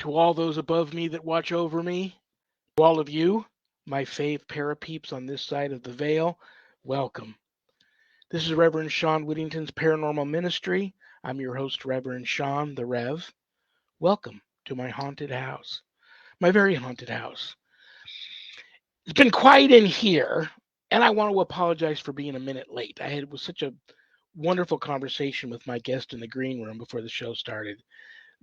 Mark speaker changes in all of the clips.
Speaker 1: To all those above me that watch over me, to all of you, my fave parapeeps on this side of the veil, welcome. This is Reverend Shawn Whittington's Paranormal Ministry. I'm your host, Reverend Shawn, the Rev. Welcome to my haunted house, my very haunted house. It's been quiet in here, and I want to apologize for being a minute late. It was such a wonderful conversation with my guest in the green room before the show started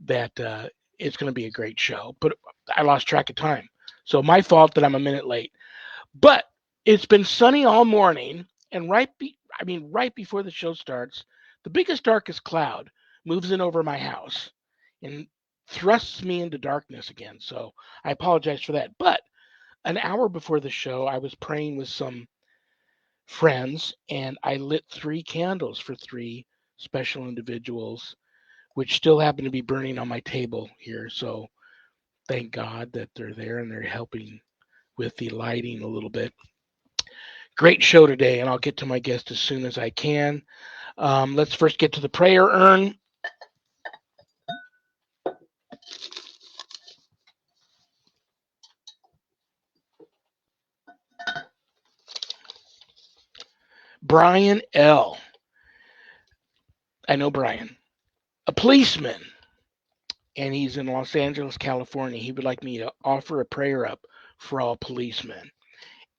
Speaker 1: that it's going to be a great show. But I lost track of time. So my fault that I'm a minute late. But it's been sunny all morning, and right before the show starts, the biggest darkest cloud moves in over my house and thrusts me into darkness again. So I apologize for that. But an hour before the show, I was praying with some friends, and I lit 3 candles for 3 special individuals, which still happen to be burning on my table here. So thank God that they're there and they're helping with the lighting a little bit. Great show today, and I'll get to my guest as soon as I can. Let's first get to the prayer urn. Brian L. I know Brian, a policeman, and he's in Los Angeles, California. He would like me to offer a prayer up for all policemen.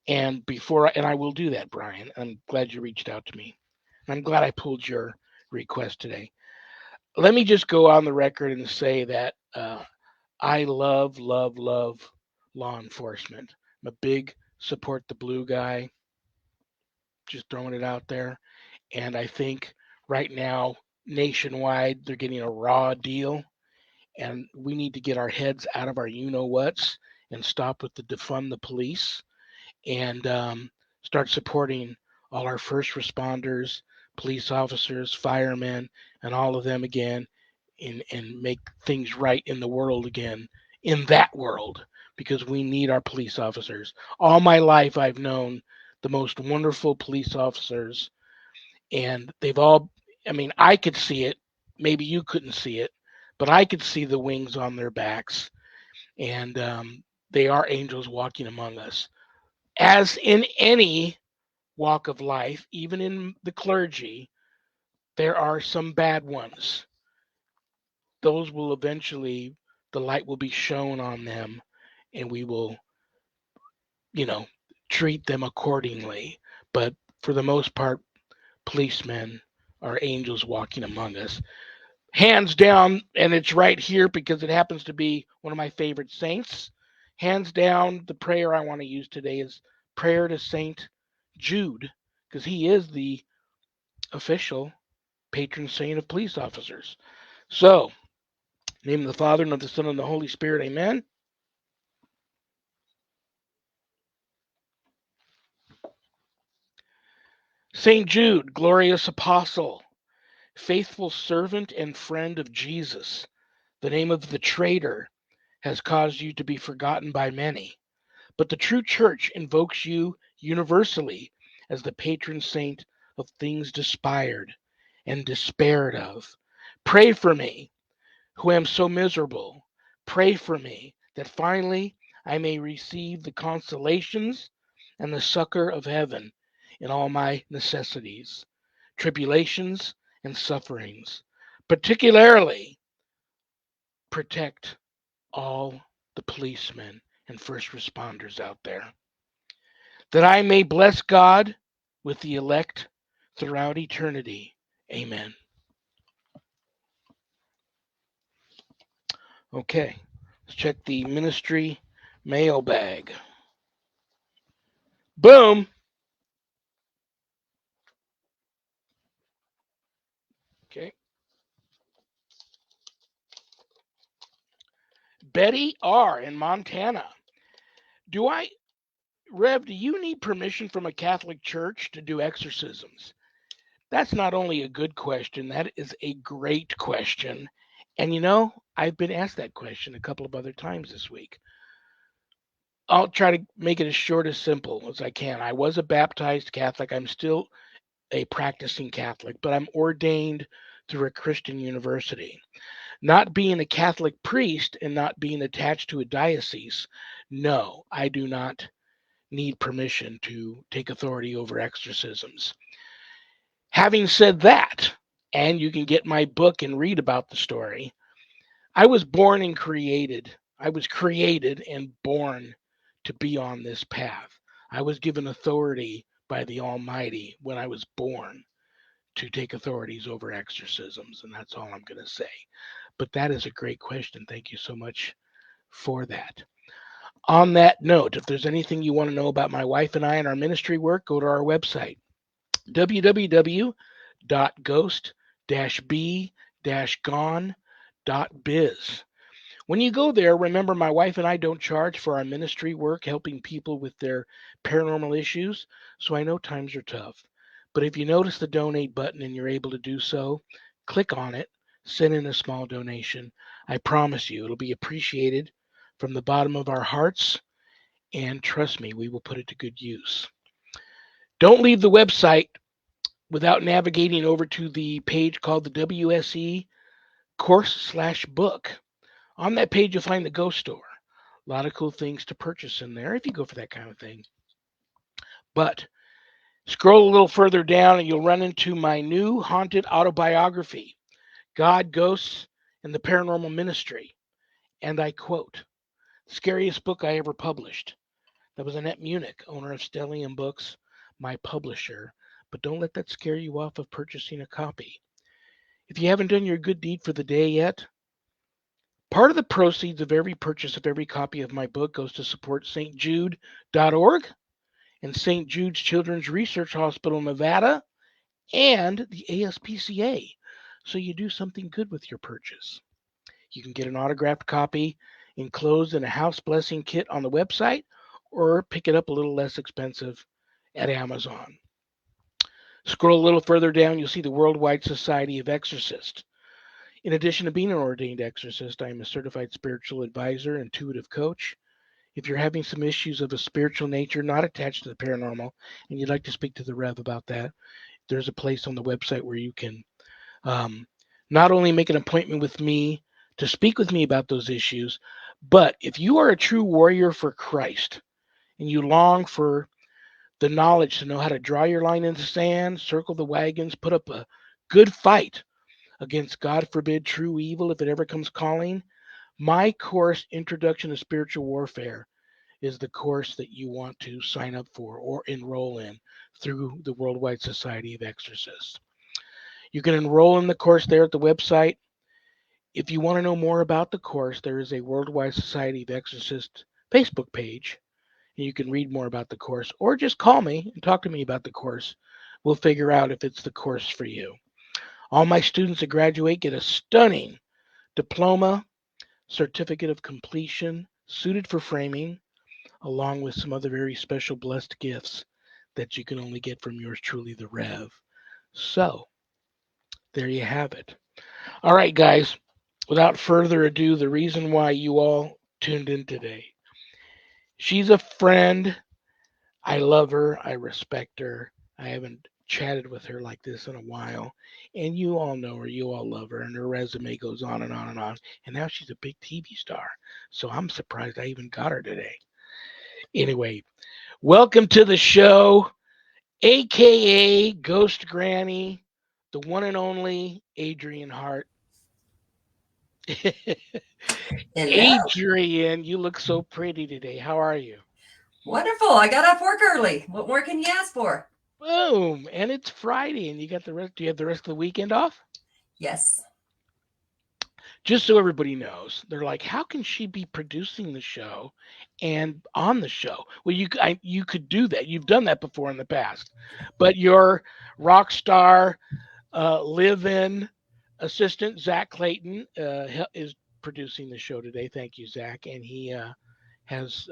Speaker 1: And I will do that, Brian. I'm glad you reached out to me. I'm glad I pulled your request today. Let me just go on the record and say that I love, love, love law enforcement. I'm a big support the blue guy, just throwing it out there. And I think right now, nationwide, they're getting a raw deal. And we need to get our heads out of our you know whats and stop with the defund the police and start supporting all our first responders, police officers, firemen, and all of them again, and make things right in the world again, in that world, because we need our police officers. All my life, I've known the most wonderful police officers, and they've all, I mean, I could see it. Maybe you couldn't see it, but I could see the wings on their backs, and they are angels walking among us. As in any walk of life, even in the clergy, there are some bad ones. Those will eventually, the light will be shown on them, and we will, you know, treat them accordingly. But for the most part, policemen are angels walking among us. Hands down, and it's right here because it happens to be one of my favorite saints. Hands down, the prayer I want to use today is prayer to Saint Jude, because he is the official patron saint of police officers. So, in the name of the Father, and of the Son, and of the Holy Spirit, amen. Saint Jude, glorious apostle, faithful servant and friend of Jesus, the name of the traitor has caused you to be forgotten by many, but the true church invokes you universally as the patron saint of things desired and despaired of. Pray for me, who am so miserable. Pray for me that finally I may receive the consolations and the succor of heaven in all my necessities, tribulations, and sufferings. Particularly, protect all the policemen and first responders out there, that I may bless God with the elect throughout eternity. Amen. Okay, let's check the ministry mailbag. Boom. Okay. Betty R. in Montana. Do I, Rev, do you need permission from a Catholic church to do exorcisms? That's not only a good question, that is a great question. And I've been asked that question a couple of other times this week. I'll try to make it as short as simple as I can. I was a baptized Catholic. I'm still a practicing Catholic, but I'm ordained through a Christian university. Not being a Catholic priest and not being attached to a diocese, no, I do not need permission to take authority over exorcisms. Having said that, and you can get my book and read about the story, I was born and created. I was created and born to be on this path. I was given authority by the Almighty when I was born to take authorities over exorcisms, and that's all I'm going to say. But that is a great question. Thank you so much for that. On that note, if there's anything you want to know about my wife and I and our ministry work, go to our website, www.ghost-b-gone.biz. When you go there, remember my wife and I don't charge for our ministry work helping people with their paranormal issues, so I know times are tough. But if you notice the donate button and you're able to do so, click on it, send in a small donation. I promise you it'll be appreciated from the bottom of our hearts, and trust me, we will put it to good use. Don't leave the website without navigating over to the page called the WSE course/book. On that page, you'll find the Ghost Store. A lot of cool things to purchase in there if you go for that kind of thing. But scroll a little further down and you'll run into my new haunted autobiography, God, Ghosts, and the Paranormal Ministry. And I quote, scariest book I ever published. That was Annette Munich, owner of Stellium Books, my publisher. But don't let that scare you off of purchasing a copy. If you haven't done your good deed for the day yet, part of the proceeds of every purchase of every copy of my book goes to support stjude.org and St. Jude's Children's Research Hospital, Nevada, and the ASPCA. So you do something good with your purchase. You can get an autographed copy enclosed in a house blessing kit on the website or pick it up a little less expensive at Amazon. Scroll a little further down, you'll see the Worldwide Society of Exorcists. In addition to being an ordained exorcist, I am a certified spiritual advisor, intuitive coach. If you're having some issues of a spiritual nature not attached to the paranormal and you'd like to speak to the Rev about that, there's a place on the website where you can not only make an appointment with me to speak with me about those issues, but if you are a true warrior for Christ and you long for the knowledge to know how to draw your line in the sand, circle the wagons, put up a good fight against, God forbid, true evil if it ever comes calling, my course, Introduction to Spiritual Warfare, is the course that you want to sign up for or enroll in through the Worldwide Society of Exorcists. You can enroll in the course there at the website. If you want to know more about the course, there is a Worldwide Society of Exorcists Facebook page, and you can read more about the course, or just call me and talk to me about the course. We'll figure out if it's the course for you. All my students that graduate get a stunning diploma, certificate of completion, suited for framing, along with some other very special blessed gifts that you can only get from yours truly, the Rev. So, there you have it. All right, guys, without further ado, the reason why you all tuned in today. She's a friend. I love her. I respect her. I haven't chatted with her like this in a while. And you all know her. You all love her. And her resume goes on and on and on. And now she's a big TV star. So I'm surprised I even got her today. Anyway, welcome to the show, aka Ghost Granny, the one and only Adrienne Hart.
Speaker 2: Hello.
Speaker 1: Adrienne, you look so pretty today. How are you?
Speaker 2: Wonderful. I got off work early. What more can you ask for?
Speaker 1: Boom! And it's Friday, and you got the rest. Do you have the rest of the weekend off?
Speaker 2: Yes.
Speaker 1: Just so everybody knows, they're like, how can she be producing the show and on the show? Well, you could do that. You've done that before in the past, but your rock star live-in assistant Zach Clayton is producing the show today. Thank you, Zach, and he has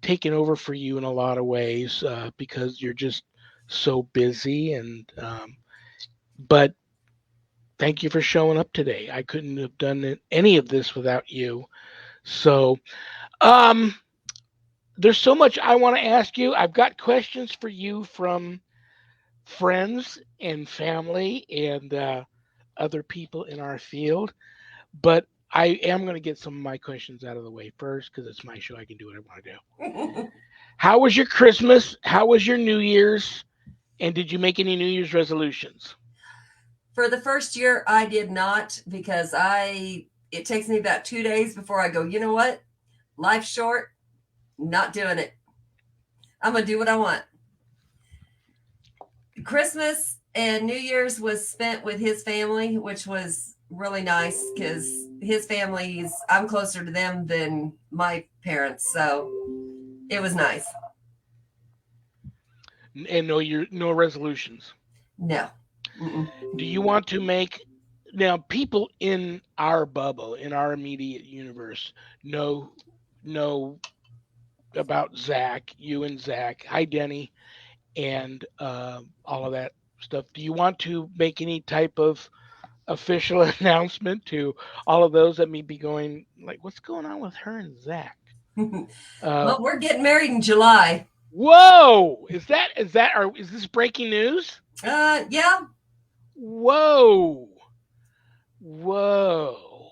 Speaker 1: taken over for you in a lot of ways because you're just so busy. And but thank you for showing up today. I couldn't have done any of this without you. So um, there's so much I want to ask you. I've got questions for you from friends and family and other people in our field. But I am going to get some of my questions out of the way first because it's my show. I can do what I want to do. How was your Christmas? How was your New Year's? And did you make any New Year's resolutions?
Speaker 2: For the first year, I did not because it takes me about 2 days before I go, you know what? Life's short, not doing it. I'm going to do what I want. Christmas and New Year's was spent with his family, which was really nice because his family's, I'm closer to them than my parents. So it was nice.
Speaker 1: And no resolutions.
Speaker 2: No. Mm-mm.
Speaker 1: Do you want to make now people in our bubble, in our immediate universe, know know about Zach, you and Zach. Hi, Denny, and all of that stuff. Do you want to make any type of official announcement to all of those that may be going like, what's going on with her and Zach? Uh,
Speaker 2: Well, we're getting married in July.
Speaker 1: whoa! Is this breaking news?
Speaker 2: Yeah.
Speaker 1: Whoa! Whoa!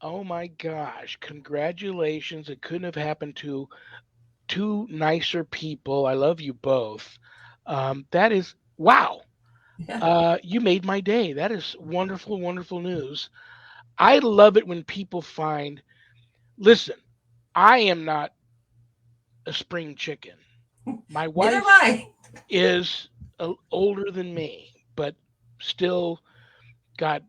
Speaker 1: Oh my gosh! Congratulations! It couldn't have happened to two nicer people. I love you both. That is wow.
Speaker 2: Yeah.
Speaker 1: You made my day. That is wonderful, wonderful news. I love it when people find. Listen, I am not a spring chicken. My
Speaker 2: Neither am
Speaker 1: wife
Speaker 2: I.
Speaker 1: is older than me, but still got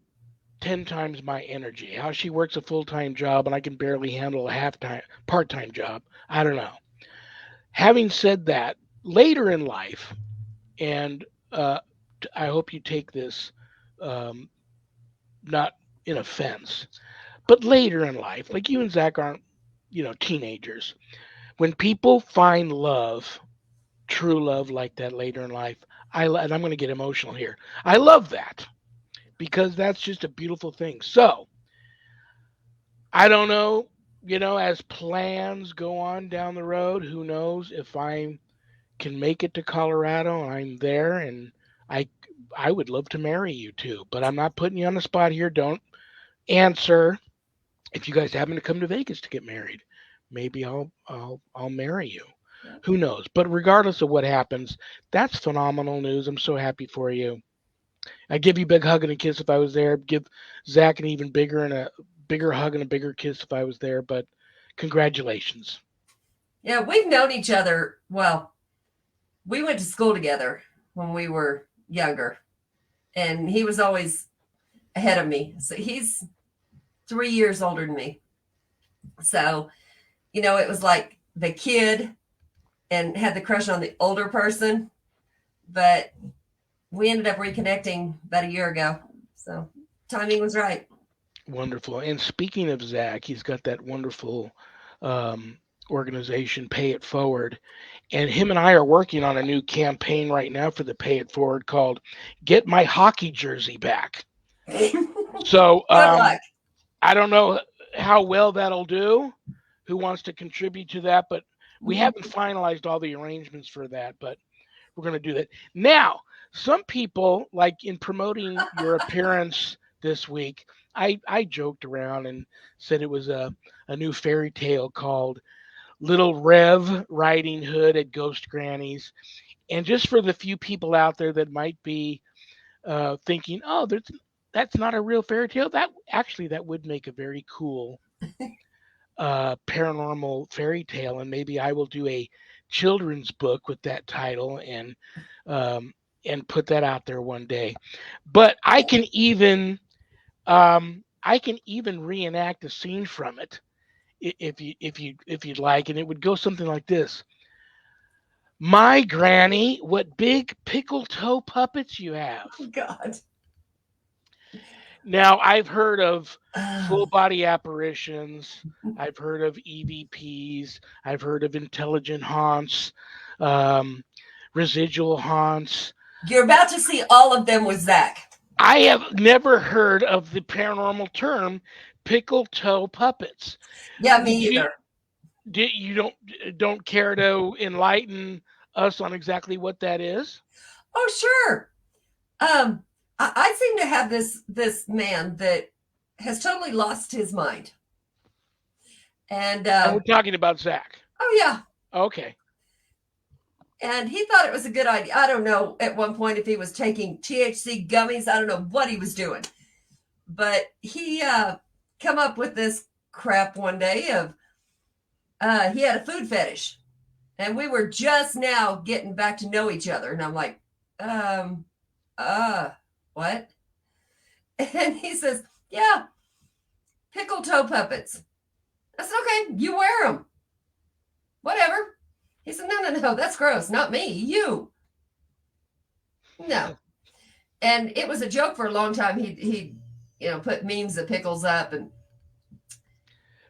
Speaker 1: 10 times my energy. How she works a full time job and I can barely handle a part time job. I don't know. Having said that, later in life, and uh, I hope you take this um, not in offense, but later in life, like you and Zach aren't, teenagers. When people find love, true love like that later in life, and I'm going to get emotional here. I love that because that's just a beautiful thing. So I don't know, as plans go on down the road, who knows if I can make it to Colorado and I'm there and I I would love to marry you too, but I'm not putting you on the spot here. Don't answer. If you guys happen to come to Vegas to get married, maybe I'll marry you.
Speaker 2: Yeah.
Speaker 1: Who knows? But regardless of what happens, that's phenomenal news. I'm so happy for you. I'd give you a big hug and a kiss if I was there. Give Zach an even bigger hug and a bigger kiss if I was there. But congratulations.
Speaker 2: Yeah, we've known each other. Well, we went to school together when we were younger, and he was always ahead of me. So he's 3 years older than me. So, it was like the kid and had the crush on the older person, but we ended up reconnecting about a year ago. So timing was right.
Speaker 1: Wonderful. And speaking of Zach, he's got that wonderful um, organization, Pay It Forward. And him and I are working on a new campaign right now for the Pay It Forward called Get My Hockey Jersey Back. So
Speaker 2: Good luck.
Speaker 1: I don't know how well that'll do. Who wants to contribute to that? But we haven't finalized all the arrangements for that, but we're going to do that. Now, some people, like in promoting your appearance this week, I joked around and said it was a new fairy tale called Little Rev Riding Hood at Ghost Granny's. And just for the few people out there that might be thinking, oh, that's not a real fairy tale, that would make a very cool paranormal fairy tale. And maybe I will do a children's book with that title um, and put that out there one day. But I can even reenact a scene from it if you'd like, and it would go something like this. My granny, what big pickle toe puppets you have.
Speaker 2: Oh, God.
Speaker 1: Now, I've heard of full
Speaker 2: Oh,
Speaker 1: body apparitions. I've heard of EVPs. I've heard of intelligent haunts, um, residual haunts.
Speaker 2: you're about to see all of them with Zach.
Speaker 1: I have never heard of the paranormal term pickle toe puppets.
Speaker 2: Yeah, me
Speaker 1: Did you
Speaker 2: either.
Speaker 1: did you don't care to enlighten us on exactly what that is?
Speaker 2: Oh, sure. I seem to have this man that has totally lost his mind. And
Speaker 1: And we're talking about Zach.
Speaker 2: oh yeah,
Speaker 1: Okay.
Speaker 2: and he thought it was a good idea. I don't know at one point if he was taking THC gummies. I don't know what he was doing, but he come up with this crap one day of he had a food fetish, and we were just now getting back to know each other, and I'm like, um, what? And he says, yeah, pickle toe puppets. I said, okay, you wear them, whatever. He said, no, that's gross, not me, you. No. And it was a joke for a long time. He put memes of pickles up, and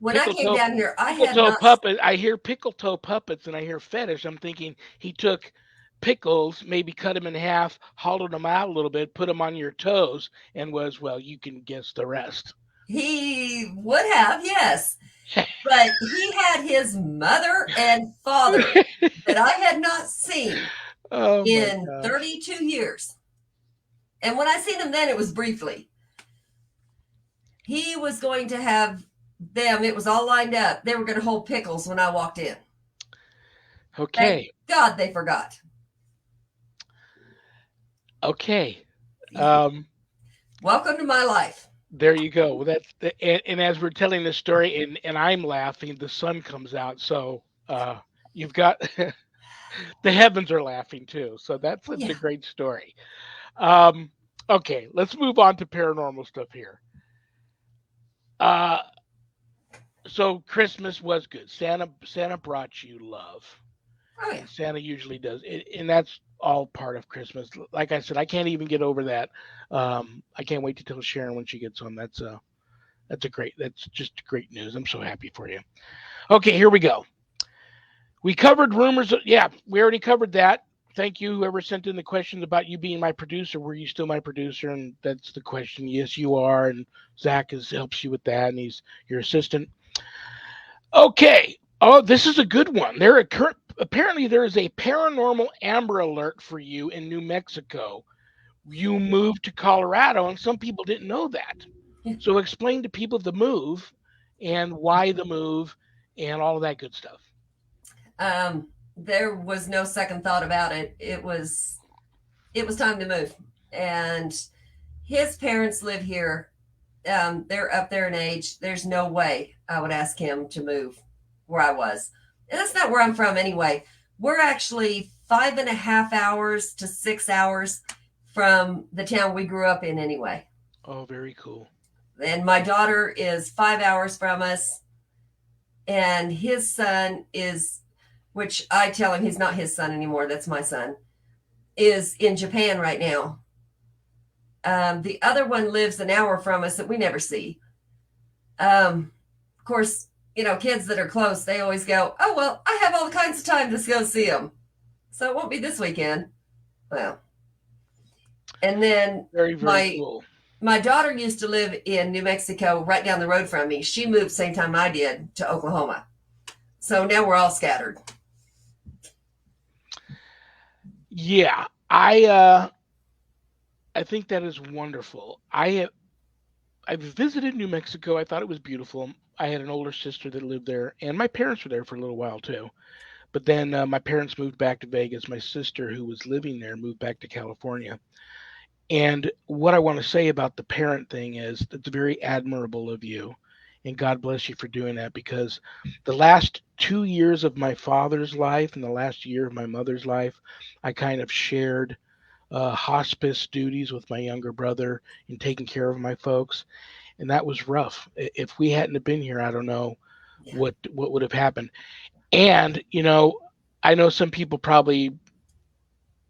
Speaker 2: when I
Speaker 1: Pickle
Speaker 2: came
Speaker 1: toe,
Speaker 2: down here, I
Speaker 1: pickle
Speaker 2: had
Speaker 1: toe
Speaker 2: not.
Speaker 1: puppet. I hear pickle toe puppets and I hear fetish. I'm thinking he took pickles, maybe cut them in half, hollowed them out a little bit, put them on your toes, and was, well, you can guess the rest.
Speaker 2: He would have, yes, but he had his mother and father that I had not seen
Speaker 1: Oh my
Speaker 2: in
Speaker 1: gosh.
Speaker 2: 32 years. And when I seen him then, it was briefly. He was going to have them, it was all lined up. They were going to hold pickles when I walked in. Thank
Speaker 1: Okay.
Speaker 2: God they forgot.
Speaker 1: Okay. Um,
Speaker 2: Welcome to my life.
Speaker 1: there you go. Well, and as we're telling this story, and I'm laughing, the sun comes out. So you've got the heavens are laughing too. So that's a
Speaker 2: Yeah.
Speaker 1: great story. Um, okay, let's move on to paranormal stuff here. Uh, so Christmas was good. Santa brought you love,
Speaker 2: Oh, yeah.
Speaker 1: and Santa usually does, and that's all part of Christmas. Like I said, I can't even get over that. I can't wait to tell Sharon when she gets home. That's just great news. I'm so happy for you. Okay, here we go. We covered rumors. Yeah, we already covered that. Thank you, whoever sent in the questions about you being my producer. Were you still my producer? And that's the question. Yes, you are. And Zach helps you with that, and he's your assistant. Okay. Oh, this is a good one. Apparently there is a paranormal Amber Alert for you in New Mexico. You moved to Colorado, and some people didn't know that. So explain to people the move and why the move and all of that good stuff.
Speaker 2: There was no second thought about it. It was time to move, and his parents live here. They're up there in age. There's no way I would ask him to move where I was, and that's not where I'm from anyway. We're actually 5.5 hours to 6 hours from the town we grew up in anyway.
Speaker 1: Oh, very cool.
Speaker 2: And my daughter is 5 hours from us, and his son is, which I tell him he's not his son anymore. That's my son. Is in Japan right now. The other one lives an hour from us that we never see. Of course, kids that are close, they always go, "Oh well, I have all kinds of time to go see them, so it won't be this weekend." Well, and then
Speaker 1: Very, very
Speaker 2: my
Speaker 1: cool.
Speaker 2: my daughter used to live in New Mexico, right down the road from me. She moved same time I did to Oklahoma, so now we're all scattered.
Speaker 1: Yeah, I think that is wonderful. I've visited New Mexico. I thought it was beautiful. I had an older sister that lived there, and my parents were there for a little while too. But then my parents moved back to Vegas. My sister, who was living there, moved back to California. And what I want to say about the parent thing is it's very admirable of you. And God bless you for doing that because the last 2 years of my father's life and the last year of my mother's life, I kind of shared hospice duties with my younger brother in taking care of my folks. And that was rough. If we hadn't have been here, I don't know
Speaker 2: Yeah.
Speaker 1: what would have happened. And, I know some people probably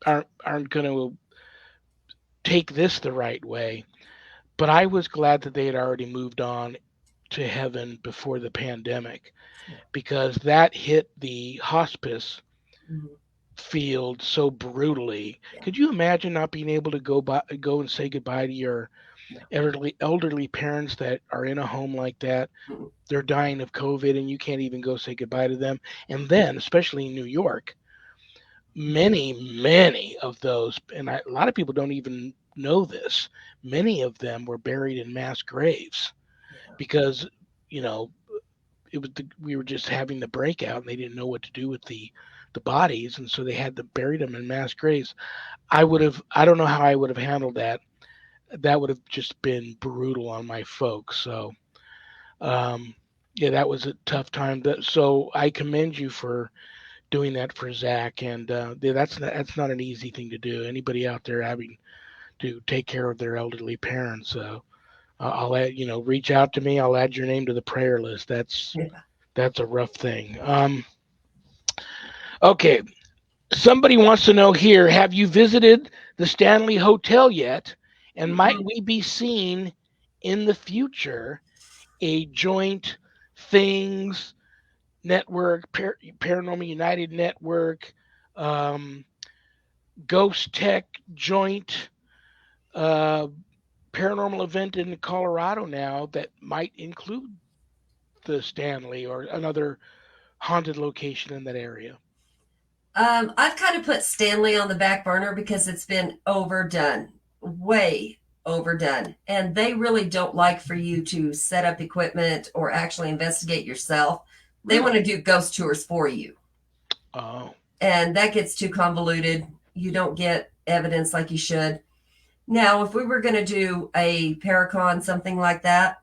Speaker 1: aren't going to take this the right way, but I was glad that they had already moved on to heaven before the pandemic
Speaker 2: Yeah.
Speaker 1: because that hit the hospice
Speaker 2: Mhm.
Speaker 1: field so brutally.
Speaker 2: Yeah.
Speaker 1: Could you imagine not being able to go and say goodbye to your
Speaker 2: No.
Speaker 1: elderly parents that are in a home like that?
Speaker 2: Mm-mm.
Speaker 1: They're dying of COVID and you can't even go say goodbye to them. And then, especially in New York, many of those, and a lot of people don't even know this, many of them were buried in mass graves. because you know we were just having the breakout and they didn't know what to do with the bodies, and so they had to bury them in mass graves. I don't know how I would have handled that. That would have just been brutal on my folks. So um, yeah, that was a tough time. So I commend you for doing that for Zach, and yeah, that's not an easy thing to do. Anybody out there having to take care of their elderly parents, I'll add, reach out to me. I'll add your name to the prayer list.
Speaker 2: Yeah.
Speaker 1: That's a rough thing. Okay, somebody wants to know here: have you visited the Stanley Hotel yet? And might
Speaker 2: Mm-mm.
Speaker 1: we be seeing in the future a joint things network, Paranormal United network, um, Ghost Tech joint uh, paranormal event in Colorado now that might include the Stanley or another haunted location in that area?
Speaker 2: I've kind of put Stanley on the back burner because it's been overdone, way overdone. And they really don't like for you to set up equipment or actually investigate yourself. They want
Speaker 1: Really?
Speaker 2: to do ghost tours for you.
Speaker 1: Oh,
Speaker 2: And that gets too convoluted. You don't get evidence like you should. Now, if we were going to do a Paracon, something like that,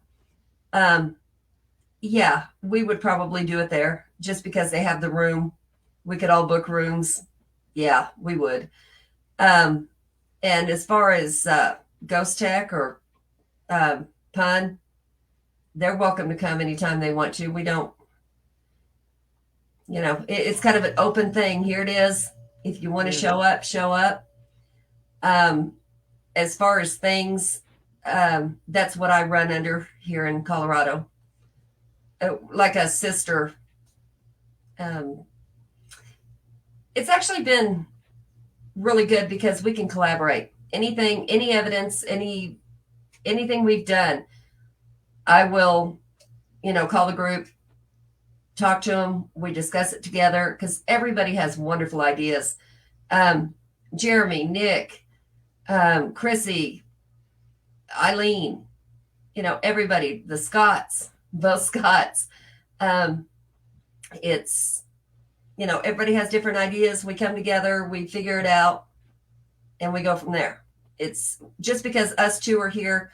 Speaker 2: um, yeah, we would probably do it there just because they have the room. We could all book rooms. Yeah, we would. Um, and as far as Ghost Tech or Pun, they're welcome to come anytime they want to. We don't, it's kind of an open thing. Here it is. If you want to
Speaker 1: yeah.
Speaker 2: show up, show up. Um, as far as things, that's what I run under here in Colorado. Like a sister. Um, it's actually been really good because we can collaborate. Anything, any evidence, anything we've done, I will, call the group, talk to them, we discuss it together because everybody has wonderful ideas. Um, Jeremy, Nick, Chrissy, Eileen, everybody, the Scots, both Scots. Um, it's, everybody has different ideas. We come together, we figure it out, and we go from there. It's just because us two are here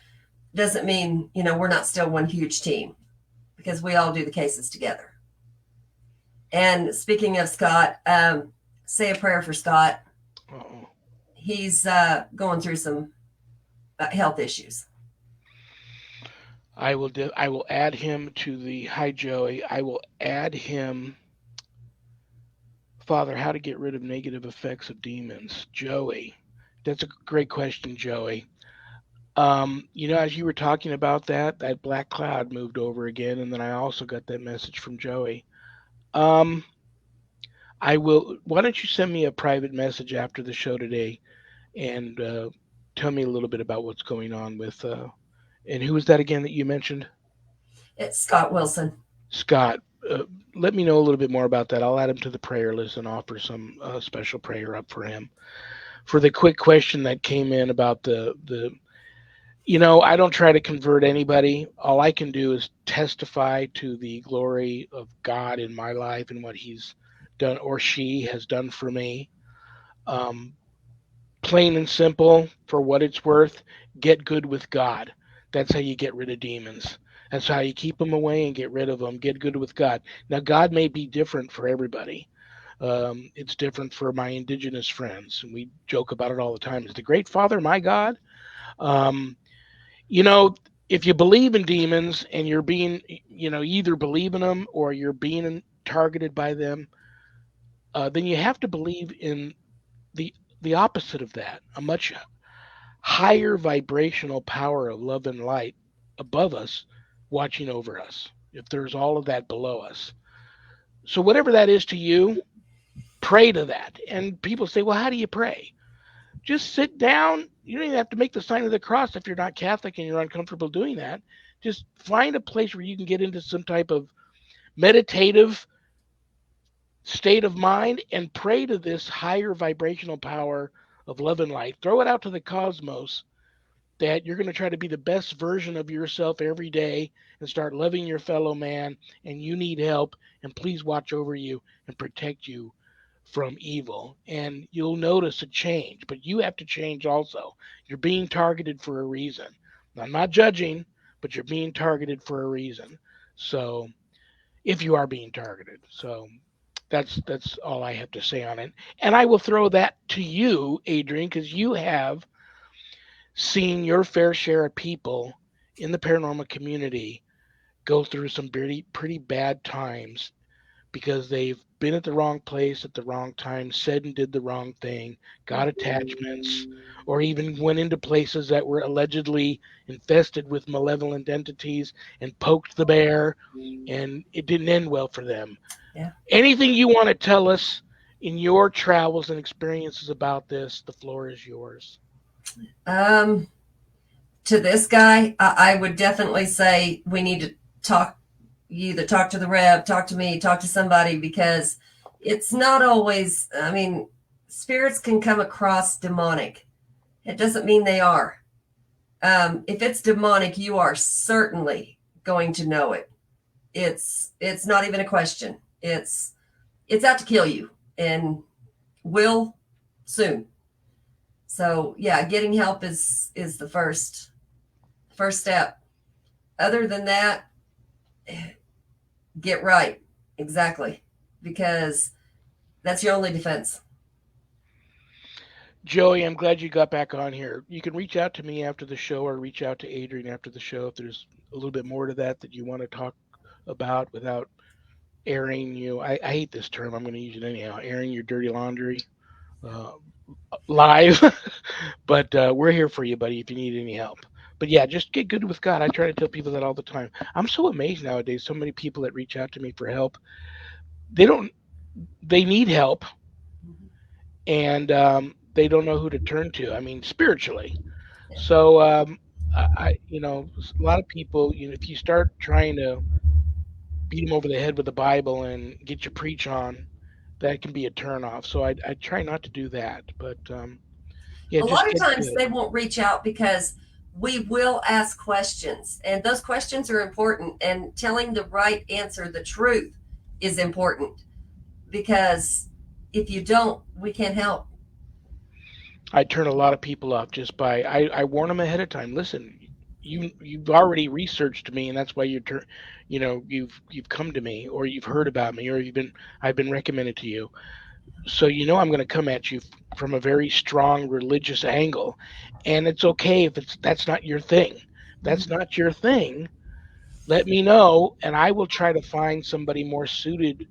Speaker 2: doesn't mean, we're not still one huge team because we all do the cases together. And speaking of Scott, say a prayer for Scott.
Speaker 1: Uh-oh.
Speaker 2: He's going through some health issues.
Speaker 1: I will add him to the hi Joey. I will add him. Father, how to get rid of negative effects of demons? Joey, that's a great question, Joey. As you were talking about that black cloud moved over again, and then I also got that message from Joey. Um, I will. Why don't you send me a private message after the show today and tell me a little bit about what's going on with. And who was that again that you mentioned?
Speaker 2: It's Scott Wilson.
Speaker 1: Scott. Let me know a little bit more about that. I'll add him to the prayer list and offer some special prayer up for him. For the quick question that came in about I don't try to convert anybody. All I can do is testify to the glory of God in my life and what He's done or she has done for me. Um, Plain and simple, for what it's worth, get good with God. That's how you get rid of demons. That's how you keep them away and get rid of them. Get good with God. Now, God may be different for everybody. It's different for my indigenous friends, and we joke about it all the time. Is the Great Father my God? Um, you know, if you believe in demons and you're being, either believe in them or you're being targeted by them, then you have to believe in the the opposite of that, a much higher vibrational power of love and light above us, watching over us. If there's all of that below us, so whatever that is to you, pray to that. And people say, well, how do you pray? Just sit down. You don't even have to make the sign of the cross if you're not Catholic and you're uncomfortable doing that. Just find a place where you can get into some type of meditative state of mind and pray to this higher vibrational power of love and light. Throw it out to the cosmos that you're going to try to be the best version of yourself every day and start loving your fellow man, and you need help, and please watch over you and protect you from evil. And you'll notice a change, but you have to change also. You're being targeted for a reason. I'm not judging, but you're being targeted for a reason. So if you are being targeted. So that's all I have to say on it. And I will throw that to you, Adrienne, because you have seen your fair share of people in the paranormal community go through some pretty bad times because they've been at the wrong place at the wrong time, said and did the wrong thing, got attachments, or even went into places that were allegedly infested with malevolent entities and poked the bear, and it didn't end well for them.
Speaker 2: Yeah.
Speaker 1: Anything you want to tell us in your travels and experiences about this, the floor is yours.
Speaker 2: Um, to this guy, I would definitely say we need to talk. You either talk to the rep, talk to me, talk to somebody, because it's not always. I mean, spirits can come across demonic. It doesn't mean they are. If it's demonic, you are certainly going to know it. It's not even a question. It's out to kill you and will soon. So yeah, getting help is the first step. Other than that, get right. Exactly. Because that's your only defense.
Speaker 1: Joey, I'm glad you got back on here. You can reach out to me after the show or reach out to Adrienne after the show if there's a little bit more to that you want to talk about without airing you. I hate this term. I'm going to use it anyhow. Airing your dirty laundry uh, live. But we're here for you, buddy, if you need any help. But yeah, just get good with God. I try to tell people that all the time. I'm so amazed nowadays. So many people that reach out to me for help. They don't. They need help, and they don't know who to turn to. I mean, spiritually.
Speaker 2: Yeah.
Speaker 1: So a lot of people, if you start trying to beat them over the head with the Bible and get your preach on, that can be a turnoff. So I try not to do that. But yeah,
Speaker 2: A
Speaker 1: just
Speaker 2: lot of
Speaker 1: get
Speaker 2: times
Speaker 1: good.
Speaker 2: they won't reach out because we will ask questions, and those questions are important. And telling the right answer, the truth, is important, because if you don't, we can't help.
Speaker 1: I turn a lot of people off just by I warn them ahead of time. Listen, you've already researched me, and that's why you've come to me, or you've heard about me, or I've been recommended to you. So I'm going to come at you from a very strong religious angle, and it's okay if that's not your thing. That's not your thing. Let me know, and I will try to find somebody more suited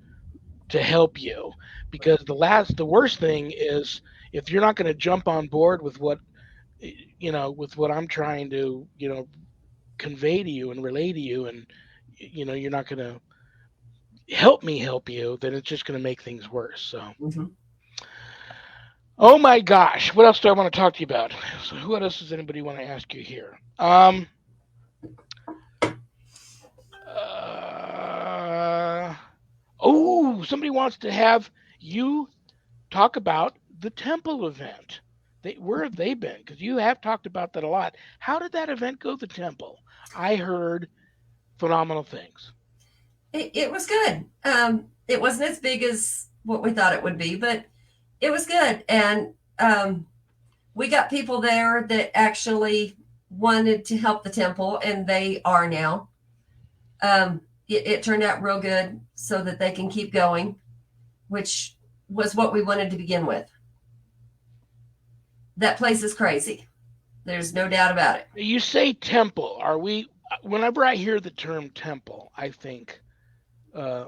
Speaker 1: to help you. Because the worst thing is if you're not going to jump on board with with what I'm trying to convey to you and relay to you, and you're not going to help me help you, then it's just going to make things worse. So,
Speaker 2: Mm-hmm.
Speaker 1: oh my gosh, what else do I want to talk to you about? So, what else does anybody want to ask you here? Uh, oh, somebody wants to have you talk about the temple event. Where have they been? Because you have talked about that a lot. How did that event go? The temple. I heard phenomenal things.
Speaker 2: It was good. It wasn't as big as what we thought it would be, but it was good. And we got people there that actually wanted to help the temple, and they are now. It turned out real good so that they can keep going, which was what we wanted to begin with. That place is crazy. There's no doubt about it.
Speaker 1: You say temple. Are we? Whenever I hear the term temple, I think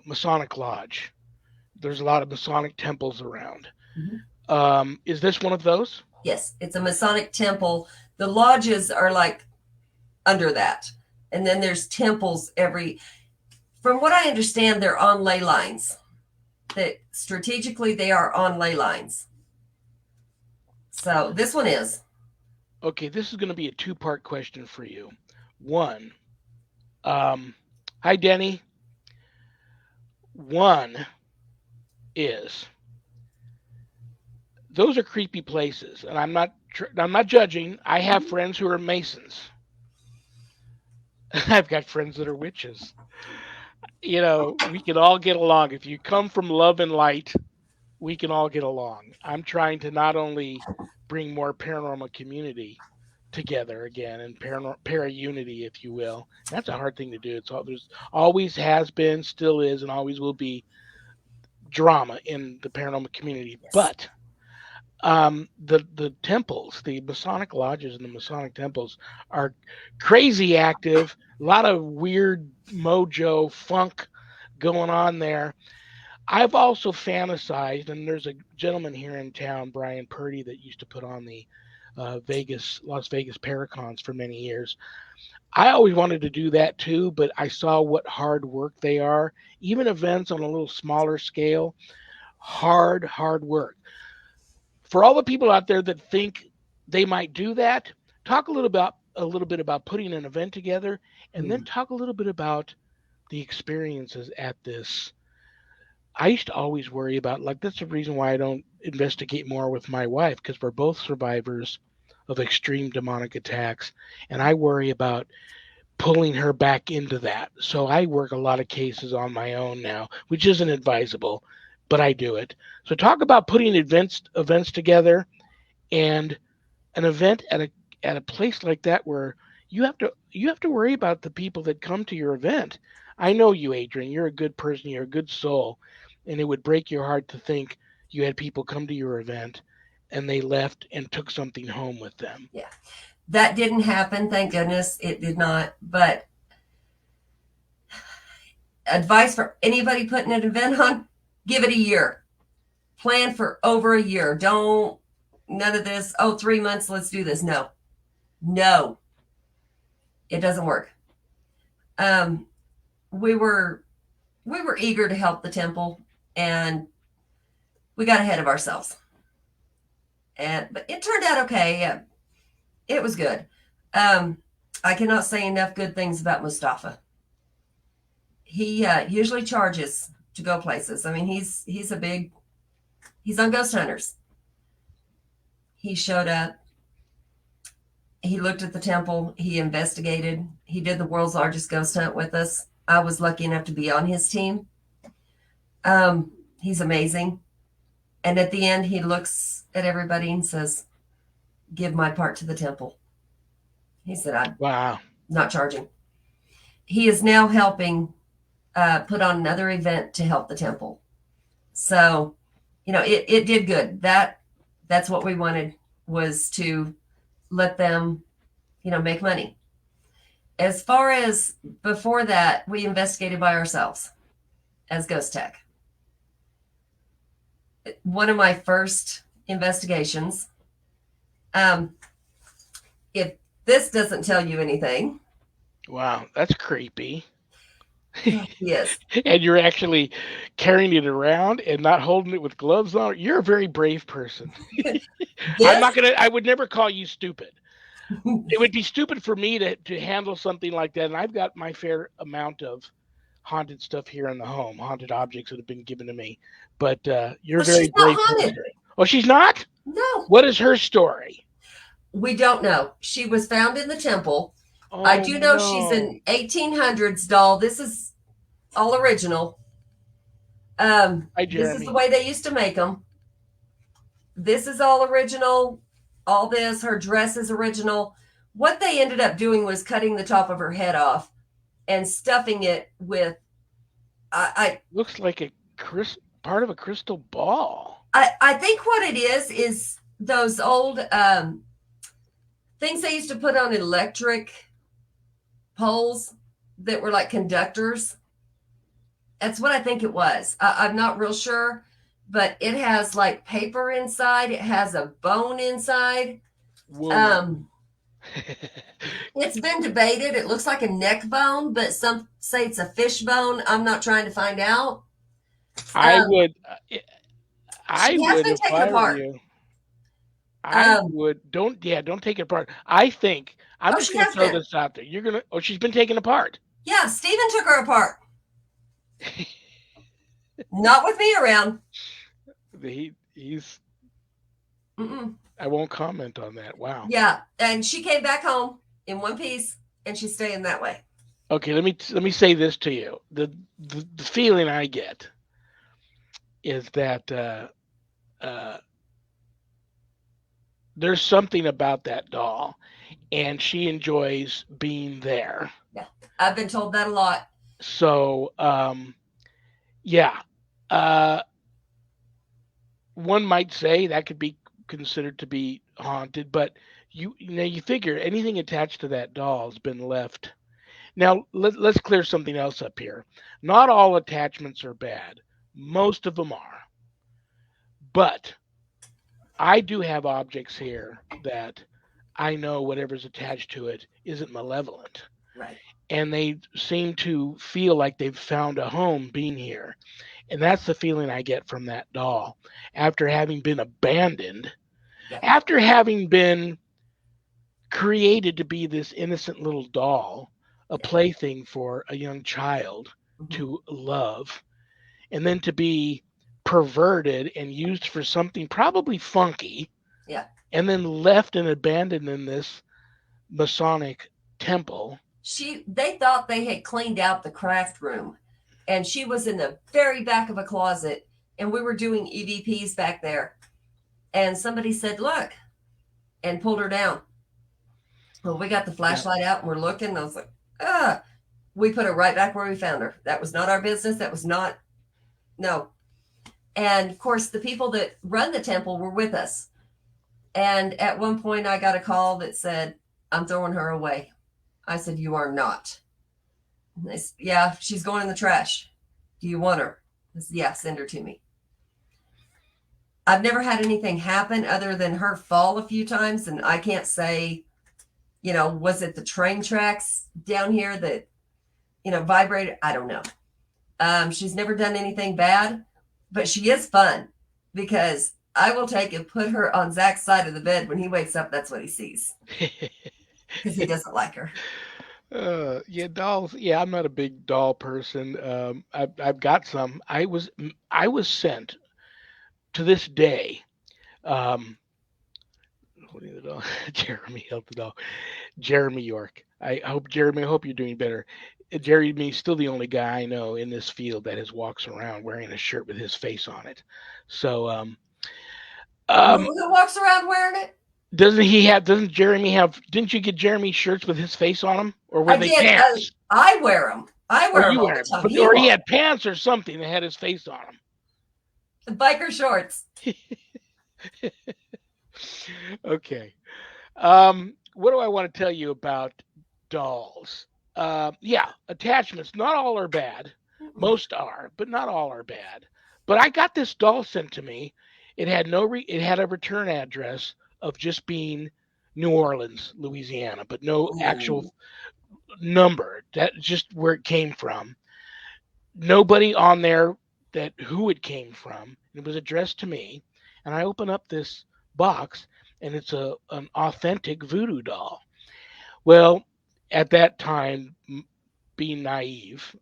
Speaker 1: Masonic lodge. There's a lot of Masonic temples around.
Speaker 2: Mhm.
Speaker 1: Is this one of those?
Speaker 2: Yes, it's a Masonic temple. The lodges are like under that. And then there's temples from what I understand, they're on ley lines. That strategically they are on ley lines. So this one is.
Speaker 1: Okay, this is going to be a two-part question for you. One, um, hi Denny. One is those are creepy places, and I'm not I'm not judging. I have friends who are Masons. I've got friends that are witches. We can all get along. If you come from love and light, we can all get along. I'm trying to not only bring more paranormal community together again and para unity, if you will. And that's a hard thing to do. There's always has been, still is, and always will be drama in the paranormal community.
Speaker 2: Yes.
Speaker 1: But the temples, the Masonic lodges and the Masonic temples are crazy active. A lot of weird mojo funk going on there. I've also fantasized, and there's a gentleman here in town, Brian Purdy, that used to put on the Las Vegas Paracons for many years. I always wanted to do that too, but I saw what hard work they are. Even events on a little smaller scale, hard work. For all the people out there that think they might do that, talk a little bit about putting an event together, and then
Speaker 2: Mm.
Speaker 1: talk a little bit about the experiences at this. I used to always worry about, like, that's the reason why I don't investigate more with my wife, because we're both survivors of extreme demonic attacks, and I worry about pulling her back into that. So I work a lot of cases on my own now, which isn't advisable, but I do it. So talk about putting events together, and an event at a place like that where you have to worry about the people that come to your event. I know you, Adrian. You're a good person. You're a good soul, and it would break your heart to think you had people come to your event and they left and took something home with them.
Speaker 2: Yeah. That didn't happen. Thank goodness it did not. But advice for anybody putting an event on, give it a year. Plan for over a year. Don't, none of this, oh, 3 months, let's do this. No, no, it doesn't work. Um, we were we were eager to help the temple, and we got ahead of ourselves. But it turned out okay. Yeah, it was good. Um, I cannot say enough good things about Mustafa. He usually charges to go places. I mean, he's on Ghost Hunters. He showed up. He looked at the temple. He investigated. He did the world's largest ghost hunt with us. I was lucky enough to be on his team. He's amazing. And at the end, he looks at everybody and says, "Give my part to the temple." He said, "I'm
Speaker 1: Wow.
Speaker 2: not charging." He is now helping put on another event to help the temple. So, it did good. That's what we wanted, was to let them, make money. As far as before that, we investigated by ourselves as Ghost Tech. One of my first investigations, um, if this doesn't tell you anything,
Speaker 1: Wow, that's creepy.
Speaker 2: yes,
Speaker 1: And you're actually carrying it around and not holding it with gloves on. You're a very brave person.
Speaker 2: this,
Speaker 1: I would never call you stupid. It would be stupid for me to handle something like that. And I've got my fair amount of haunted stuff here in the home, haunted objects that have been given to me. But you're a
Speaker 2: well, she's
Speaker 1: very
Speaker 2: not
Speaker 1: brave
Speaker 2: haunted.
Speaker 1: person. Oh, she's not?
Speaker 2: No,
Speaker 1: What is her story?
Speaker 2: we don't know. She was found in the temple. I
Speaker 1: Oh,
Speaker 2: do know she's
Speaker 1: no.
Speaker 2: an 1800s doll. This is all original.
Speaker 1: Hi,
Speaker 2: This is the
Speaker 1: Jeremy.
Speaker 2: way they used to make them. This is all original. All this, her dress is original. What they ended up doing was cutting the top of her head off and stuffing it with.
Speaker 1: Looks like part of a crystal ball.
Speaker 2: I think what it is those old things they used to put on electric poles that were like conductors. That's what I think it was. I'm not real sure, but it has like paper inside. It has a bone inside.
Speaker 1: Whoa.
Speaker 2: Um, it's been debated. It looks like a neck bone, but some say it's a fish bone. I'm not trying to find out.
Speaker 1: I
Speaker 2: Um,
Speaker 1: would,
Speaker 2: she
Speaker 1: I
Speaker 2: has
Speaker 1: would
Speaker 2: been
Speaker 1: if
Speaker 2: taken
Speaker 1: I were
Speaker 2: apart.
Speaker 1: you. I
Speaker 2: Um,
Speaker 1: would don't take it apart. I think I'm
Speaker 2: oh,
Speaker 1: just
Speaker 2: she
Speaker 1: going to
Speaker 2: has
Speaker 1: throw
Speaker 2: been.
Speaker 1: this out there. She's been taken apart.
Speaker 2: Yeah, Steven took her apart. Not with me around.
Speaker 1: He's
Speaker 2: Mm-mm.
Speaker 1: I won't comment on that. Wow.
Speaker 2: Yeah, and she came back home in one piece, and she's staying that way.
Speaker 1: Okay, let me say this to you. The feeling I get is that uh, there's something about that doll, and she enjoys being there.
Speaker 2: Yeah, I've been told that a lot.
Speaker 1: So yeah, uh, one might say that could be considered to be haunted, but you figure anything attached to that doll has been left. Now let's clear something else up here. Not all attachments are bad. Most of them are, but I do have objects here that I know whatever's attached to it isn't malevolent.
Speaker 2: Right.
Speaker 1: And they seem to feel like they've found a home being here. And that's the feeling I get from that doll. After having been abandoned,
Speaker 2: Yeah.
Speaker 1: after having been created to be this innocent little doll, a
Speaker 2: Yeah.
Speaker 1: plaything for a young child
Speaker 2: Hmm.
Speaker 1: to love, and then to be perverted and used for something probably funky,
Speaker 2: Yeah.
Speaker 1: and then left and abandoned in this Masonic temple.
Speaker 2: They thought they had cleaned out the craft room, and she was in the very back of a closet, and we were doing EVPs back there, and somebody said, "Look," and pulled her down. Well, we got the
Speaker 1: Yeah.
Speaker 2: flashlight out and we're looking, and I was like, "Ah." We put her right back where we found her. That was not our business. That was not, no. And of course, the people that run the temple were with us. And at one point, I got a call that said, "I'm throwing her away." I said, "You are not." And they said, "Yeah, she's going in the trash. Do you want her?" I said, "Yeah, send her to me." I've never had anything happen other than her fall a few times. And I can't say, was it the train tracks down here that, vibrated? I don't know. She's never done anything bad, but she is fun because I will take and put her on Zach's side of the bed. When he wakes up, that's what he sees because he doesn't like her.
Speaker 1: Yeah, dolls. Yeah, I'm not a big doll person. I've got some. I was sent to this day. Um, holding the doll. Jeremy held the doll. Jeremy York. I hope Jeremy. I hope you're doing better. Jeremy's still the only guy I know in this field that has walks around wearing a shirt with his face on it. So um,
Speaker 2: Who walks around wearing it?
Speaker 1: doesn't he have? Doesn't Jeremy have? Didn't you get Jeremy shirts with his face on them, or were
Speaker 2: I
Speaker 1: they
Speaker 2: did.
Speaker 1: pants?
Speaker 2: I wear them. I
Speaker 1: Or
Speaker 2: wear them
Speaker 1: you
Speaker 2: all
Speaker 1: wear
Speaker 2: the
Speaker 1: it,
Speaker 2: time.
Speaker 1: but
Speaker 2: He
Speaker 1: or he
Speaker 2: won't.
Speaker 1: had pants or something that had his face on
Speaker 2: The biker shorts.
Speaker 1: them. Okay. What do I want to tell you about dolls? Yeah, attachments. Not all are bad.
Speaker 2: Mm-mm.
Speaker 1: Most are, but not all are bad. But I got this doll sent to me. It had it had a return address of just being New Orleans, Louisiana, but no actual
Speaker 2: Ooh.
Speaker 1: number. That just where it came from. Nobody on there that who it came from. It was addressed to me, and I open up this box, and it's a an authentic voodoo doll. Well, at that time, being naive,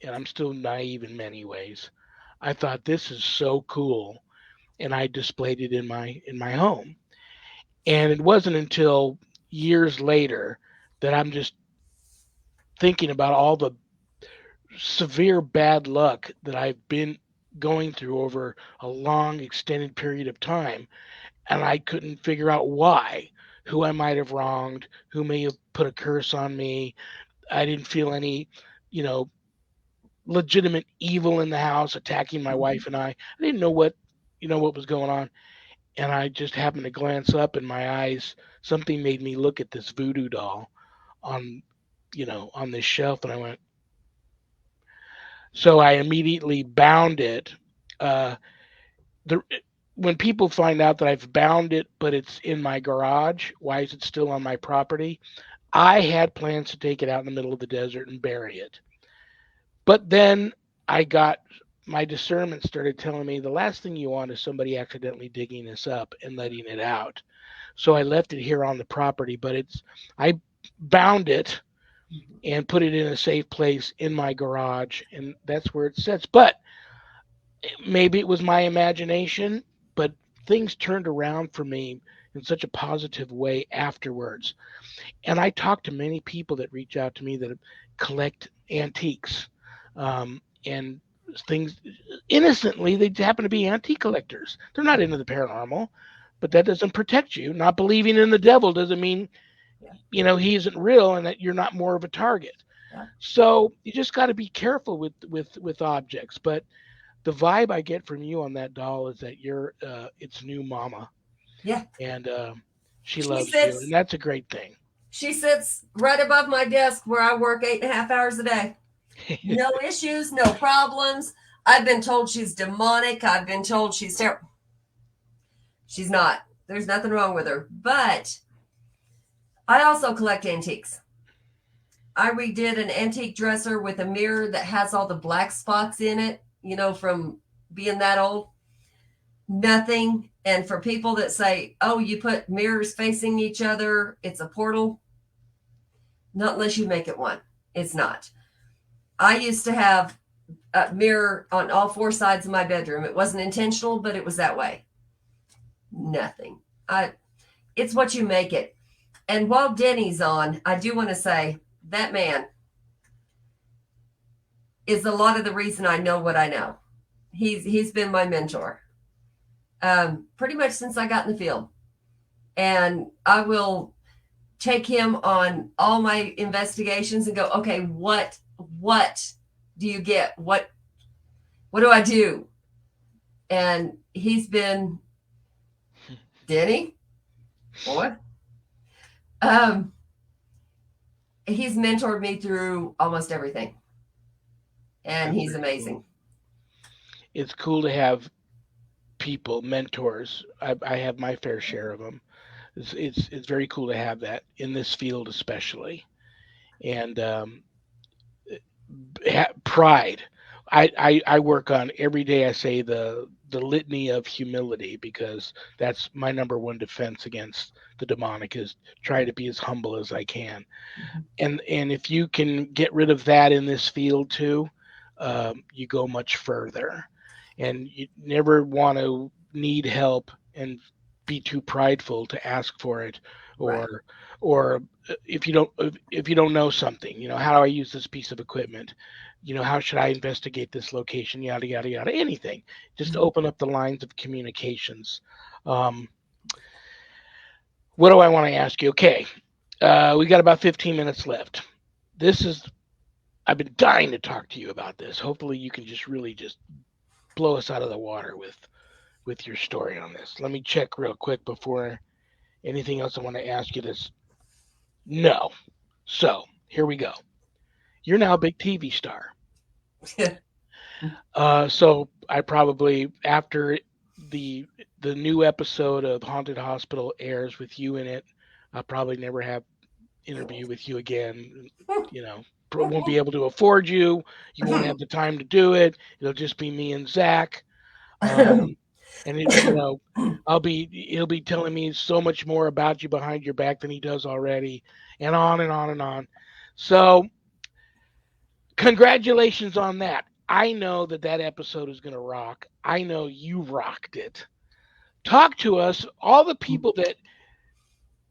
Speaker 1: and I'm still naive in many ways, I thought this is so cool, and I displayed it in my home. And it wasn't until years later that I'm just thinking about all the severe bad luck that I've been going through over a long extended period of time, and I couldn't figure out why, who I might have wronged, who may have put a curse on me. I didn't feel any, you know, legitimate evil in the house attacking my
Speaker 2: Mhm.
Speaker 1: wife and I. I didn't know what was going on, and I just happened to glance up in my eyes. Something made me look at this voodoo doll on, on this shelf, and I went. So I immediately bound it. Uh, the when people find out that I've bound it, but it's in my garage, why is it still on my property? I had plans to take it out in the middle of the desert and bury it. But then I got my discernment started telling me the last thing you want is somebody accidentally digging this up and letting it out. So I left it here on the property, but I bound it and put it in a safe place in my garage, and that's where it sits. But maybe it was my imagination, but things turned around for me in such a positive way afterwards. And I talk to many people that reach out to me that collect antiques, and things innocently. They happen to be antique collectors. They're not into the paranormal, but that doesn't protect you. Not believing in the devil doesn't mean
Speaker 2: Yeah.
Speaker 1: he isn't real and that you're not more of a target.
Speaker 2: Yeah.
Speaker 1: So you just got to be careful with objects. But the vibe I get from you on that doll is that you're its new mama,
Speaker 2: Yeah.
Speaker 1: and she
Speaker 2: She
Speaker 1: loves you, and
Speaker 2: sits
Speaker 1: that's a great thing.
Speaker 2: she sits right above my desk where I work 8.5 hours a day. No issues, no problems. I've been told she's demonic. I've been told she's terrible. She's not. There's nothing wrong with her. But I also collect antiques. I redid an antique dresser with a mirror that has all the black spots in it, from being that old. Nothing. And for people that say, oh, you put mirrors facing each other, it's a portal. Not unless you make it one. It's not. I used to have a mirror on all four sides of my bedroom. It wasn't intentional, but it was that way. Nothing. It's what you make it. And while Denny's on, I do want to say that man is a lot of the reason I know what I know. He's been my mentor, pretty much since I got in the field, and I will take him on all my investigations and go, okay, what do you get? What do I do? And he's been, Denny, what? He's mentored me through almost everything, and
Speaker 1: That's
Speaker 2: he's
Speaker 1: very
Speaker 2: amazing.
Speaker 1: cool. It's cool to have people, mentors. I have my fair share of them. It's very cool to have that in this field, especially, and pride. I work on every day. I say the litany of humility because that's my number one defense against the demonic is try to be as humble as I can. And if you can get rid of that in this field too, you go much further. And you never want to need help and be too prideful to ask for it,
Speaker 2: Right.
Speaker 1: or if you don't know something, how do I use this piece of equipment? How should I investigate this location? Yada yada yada. Anything. Just open up the lines of communications. Um, what do I want to ask you? Okay, we got about 15 minutes left. This is I've been dying to talk to you about this. Hopefully, you can just really just blow us out of the water with your story on this. Let me check real quick before anything else I want to ask you. This no. So here we go. You're now a big TV star. So I probably after the the new episode of Haunted Hospital airs with you in it, I'll probably never have interview with you again. You know, won't be able to afford you. You won't have the time to do it. It'll just be me and Zach. Um, and he'll be telling me so much more about you behind your back than he does already, and on and on and on. So congratulations on that. I know that episode is going to rock. I know you rocked it. Talk to us, all the people that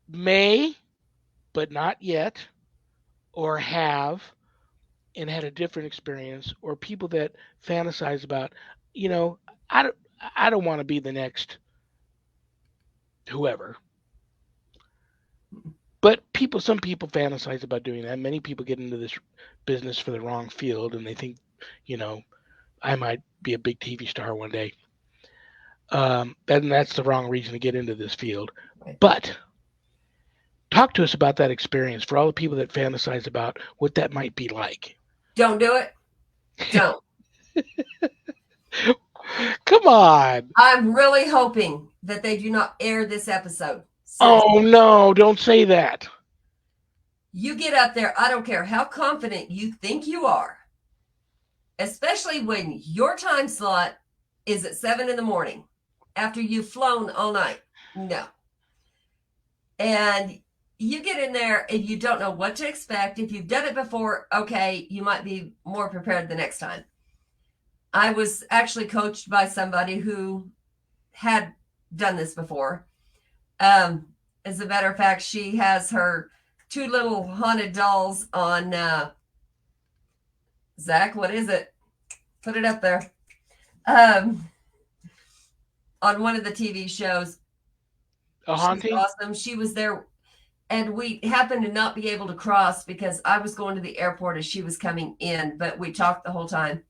Speaker 1: may, but not yet, or have, and had a different experience, or people that fantasize about, you know, I don't, I don't want to be the next whoever. But some people fantasize about doing that. Many people get into this business for the wrong field, and they think, you know, I might be a big TV star one day. And that's the wrong reason to get into this field. But talk to us about that experience for all the people that fantasize about what that might be like.
Speaker 2: Don't do it. Don't.
Speaker 1: Come on.
Speaker 2: I'm really hoping that they do not air this episode. Seriously.
Speaker 1: Oh no, don't say that.
Speaker 2: You get up there, I don't care how confident you think you are, especially when your time slot is at 7 in the morning after you've flown all night. No. And you get in there and you don't know what to expect. If you've done it before, okay, you might be more prepared the next time. I was actually coached by somebody who had done this before. Um, as a matter of fact, she has her two little haunted dolls on Zach. What is it? Put it up there. Um, on one of the TV shows.
Speaker 1: A
Speaker 2: She's
Speaker 1: haunting?
Speaker 2: awesome. She was there, and we happened to not be able to cross because I was going to the airport as she was coming in, but we talked the whole time.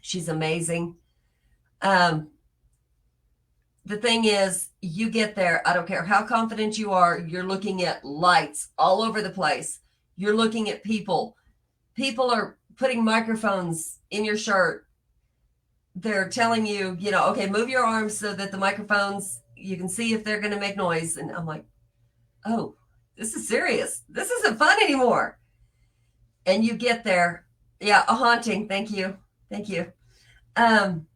Speaker 2: She's amazing. Um, the thing is, you get there, I don't care how confident you are, you're looking at lights all over the place. You're looking at people. People are putting microphones in your shirt. They're telling you, okay, move your arms so that the microphones, you can see if they're going to make noise. And I'm like, oh, this is serious. This isn't fun anymore. And you get there. Yeah, a haunting. Thank you. Thank you. Um,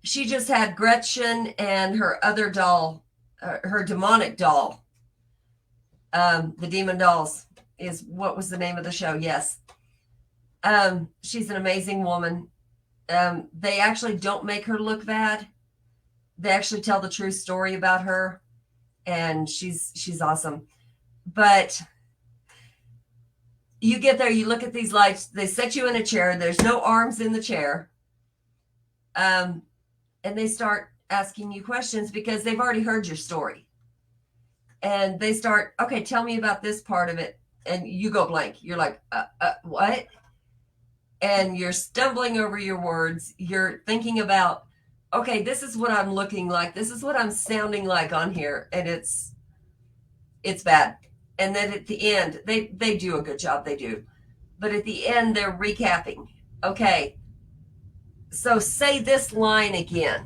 Speaker 2: she just had Gretchen and her other doll, her demonic doll. The Demon Dolls is what was the name of the show. Yes. She's an amazing woman. They actually don't make her look bad. They actually tell the true story about her, and she's awesome. But you get there, you look at these lights, they set you in a chair, there's no arms in the chair. And they start asking you questions because they've already heard your story. And they start, okay, tell me about this part of it. And you go blank. You're like, what? And you're stumbling over your words. You're thinking about, okay, this is what I'm looking like. This is what I'm sounding like on here. And it's bad. And then at the end, they do a good job. They do. But at the end, they're recapping. Okay, so say this line again.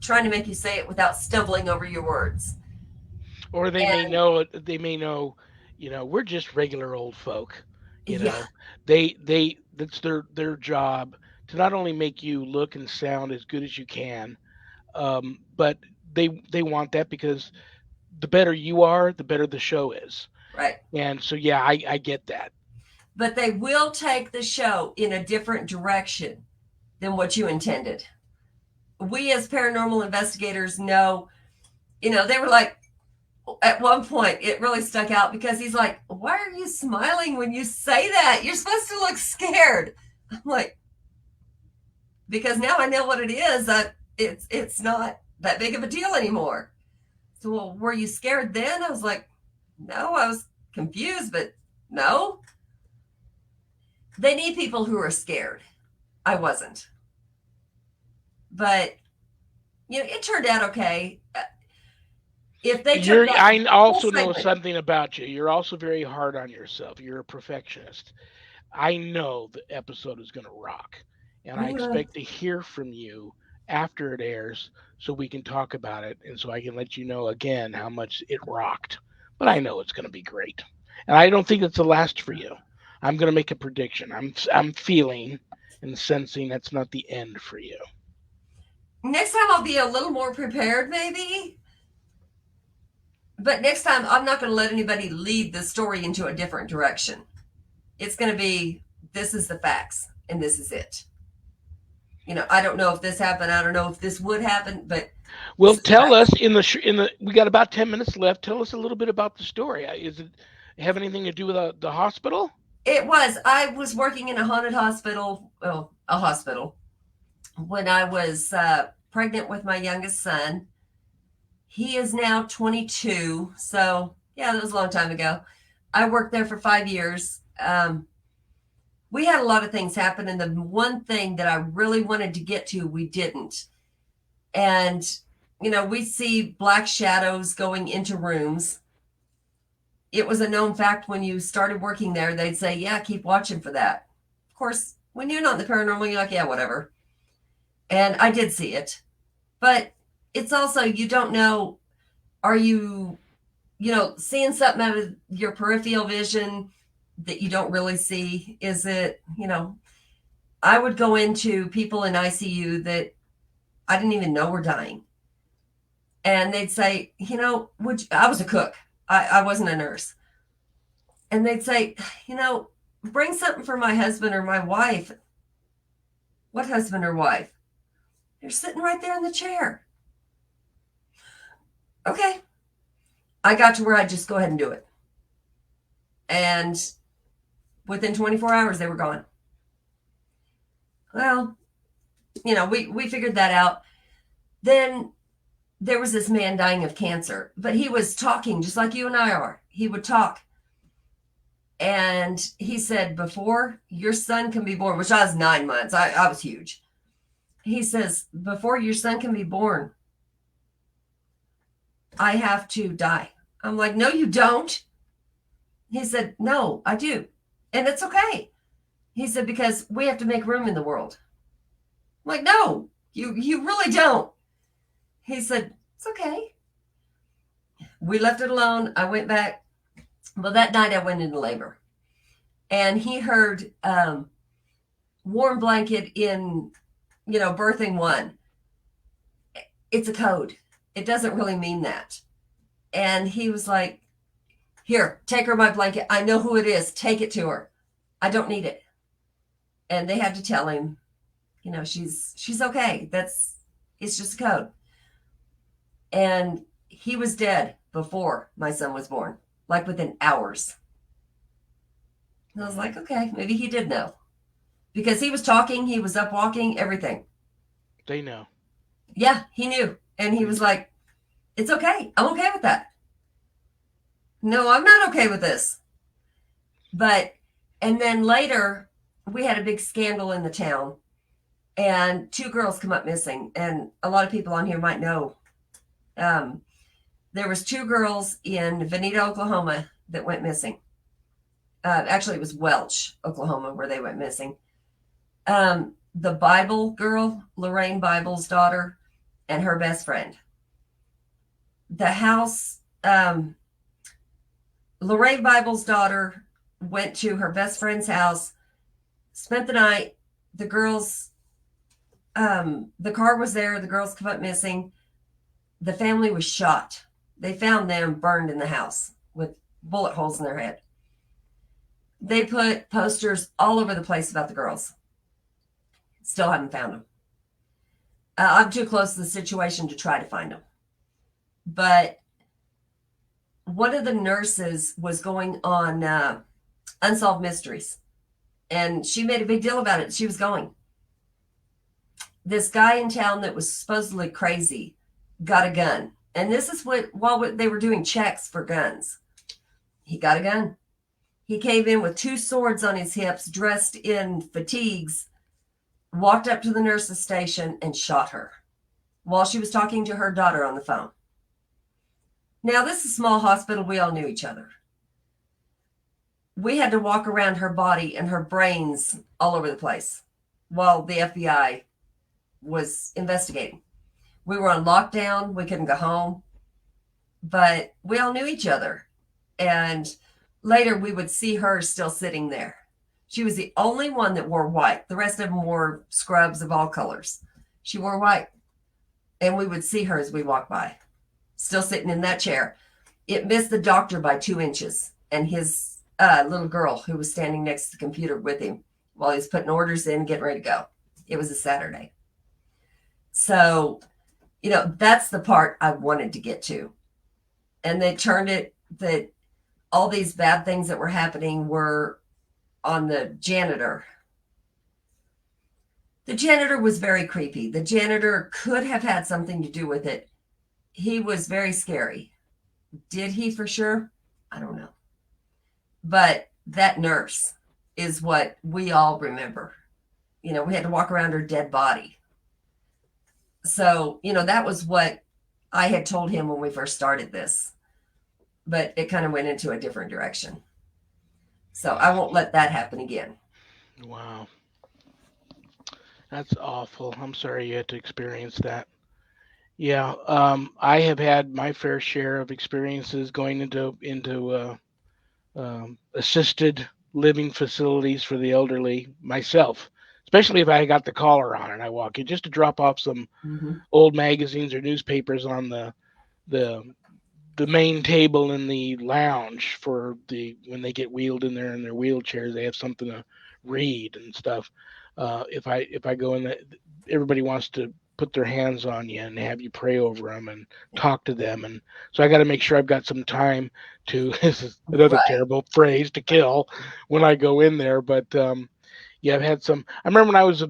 Speaker 2: Trying to make you say it without stumbling over your words.
Speaker 1: Or they may
Speaker 2: And
Speaker 1: know, we're just regular old folk, you
Speaker 2: yeah,
Speaker 1: know. They that's their job to not only make you look and sound as good as you can, but they want that because the better you are, the better the show is.
Speaker 2: right.
Speaker 1: And so yeah, I get that.
Speaker 2: But they will take the show in a different direction than what you intended. We as paranormal investigators know, they were like, at one point, it really stuck out because he's like, why are you smiling when you say that? You're supposed to look scared. I'm like, because now I know what it is. It's not that big of a deal anymore. So, well, were you scared then? I was like, no, I was confused, but no. They need people who are scared. I wasn't. But, it turned out okay. If they took
Speaker 1: You're
Speaker 2: that
Speaker 1: I
Speaker 2: whole
Speaker 1: also know
Speaker 2: segment,
Speaker 1: something about you. You're also very hard on yourself. You're a perfectionist. I know the episode is going to rock, and I expect to hear from you after it airs so we can talk about it and so I can let you know again how much it rocked. But I know it's going to be great. And I don't think it's the last for you. I'm going to make a prediction. I'm feeling and sensing that's not the end for you.
Speaker 2: next time I'll be a little more prepared, maybe. But next time, I'm not going to let anybody lead the story into a different direction. It's going to be, this is the facts and this is it. I don't know if this happened. I don't know if this would happen, but
Speaker 1: Well,
Speaker 2: this is the
Speaker 1: tell
Speaker 2: facts.
Speaker 1: us in the we got about 10 minutes left. Tell us a little bit about the story. Is it have anything to do with the hospital?
Speaker 2: I was working in a haunted hospital, well, a hospital, when I was pregnant with my youngest son. He is now 22. So, yeah, that was a long time ago. I worked there for 5 years. We had a lot of things happen. And the one thing that I really wanted to get to, we didn't. And, we see black shadows going into rooms. It was a known fact when you started working there, they'd say, yeah, keep watching for that. Of course, when you're not in the paranormal, you're like, yeah, whatever. And I did see it. But it's also, you don't know, are you, seeing something out of your peripheral vision that you don't really see? Is it, I would go into people in ICU that I didn't even know were dying. And they'd say, I was a cook. I wasn't a nurse. And they'd say, bring something for my husband or my wife. What husband or wife? They're sitting right there in the chair. Okay. I got to where I'd just go ahead and do it. And within 24 hours, they were gone. Well, we figured that out. Then there was this man dying of cancer, but he was talking just like you and I are. He would talk. And he said, before your son can be born, which I was 9 months, I was huge. He says, before your son can be born, I have to die. I'm like, no, you don't. He said, no, I do. And it's okay. He said, because we have to make room in the world. I'm like, no, you really don't. He said, it's okay. We left it alone. I went back. Well, that night I went into labor. And he heard warm blanket in, birthing one. It's a code. It doesn't really mean that. And he was like, here, take her my blanket. I know who it is. Take it to her. I don't need it. And they had to tell him, she's okay. It's just a code. And he was dead before my son was born, like within hours. And I was like, okay, maybe he did know. Because he was talking, he was up walking, everything.
Speaker 1: They know.
Speaker 2: Yeah, he knew. And he was like, it's okay. I'm okay with that. No, I'm not okay with this. And then later, we had a big scandal in the town, and 2 girls come up missing. And a lot of people on here might know. There was 2 girls in Veneta, Oklahoma that went missing. Actually, it was Welch, Oklahoma, where they went missing. The Bible girl, Lorraine Bible's daughter, and her best friend. The house, Lorraine Bible's daughter went to her best friend's house, spent the night. The girls, the car was there. The girls come up missing. The family was shot. They found them burned in the house with bullet holes in their head. They put posters all over the place about the girls. Still haven't found them. I'm too close to the situation to try to find them. But one of the nurses was going on Unsolved Mysteries, and she made a big deal about it. She was going. This guy in town that was supposedly crazy got a gun. And this is while they were doing checks for guns. He got a gun. He came in with 2 swords on his hips, dressed in fatigues, walked up to the nurse's station and shot her while she was talking to her daughter on the phone. Now, this is a small hospital. We all knew each other. We had to walk around her body and her brains all over the place while the FBI was investigating. We were on lockdown. We couldn't go home. But we all knew each other. And later we would see her still sitting there. She was the only one that wore white. The rest of them wore scrubs of all colors. She wore white. And we would see her as we walked by, still sitting in that chair. It missed the doctor by 2 inches and his little girl who was standing next to the computer with him while he was putting orders in and getting ready to go. It was a Saturday. So, that's the part I wanted to get to. And they turned it that all these bad things that were happening were on the janitor. The janitor was very creepy. The janitor could have had something to do with it. He was very scary. Did he for sure? I don't know. But that nurse is what we all remember. We had to walk around her dead body. So, that was what I had told him when we first started this. But it kind of went into a different direction. So I won't let that happen again.
Speaker 1: Wow. That's awful. I'm sorry you had to experience that. Yeah, I have had my fair share of experiences going into assisted living facilities for the elderly myself, especially if I got the collar on and I walk in just to drop off some
Speaker 2: Mm-hmm.
Speaker 1: old magazines or newspapers on the the main table in the lounge for the when they get wheeled in there in their wheelchairs, they have something to read and stuff. If I go in, everybody wants to put their hands on you and have you pray over them and talk to them. And so I got to make sure I've got some time to, this is another
Speaker 2: Right.
Speaker 1: terrible phrase, to kill when I go in there. But yeah, I've had some. I remember when I was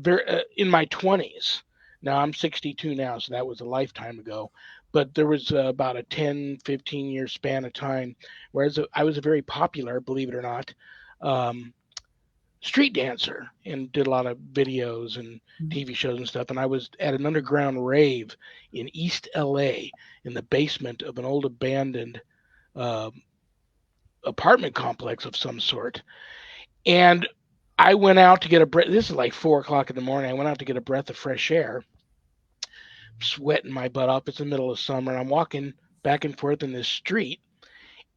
Speaker 1: in my 20s. Now I'm 62 now, so that was a lifetime ago. But there was about a 10, 15-year span of time, whereas I was a very popular, believe it or not, um, street dancer and did a lot of videos and TV shows and stuff. And I was at an underground rave in East LA in the basement of an old abandoned uh, apartment complex of some sort. And I went out to get a breath. This is like 4 o'clock in the morning. I went out to get a breath of fresh air, sweating my butt off. It's the middle of summer, and I'm walking back and forth in this street,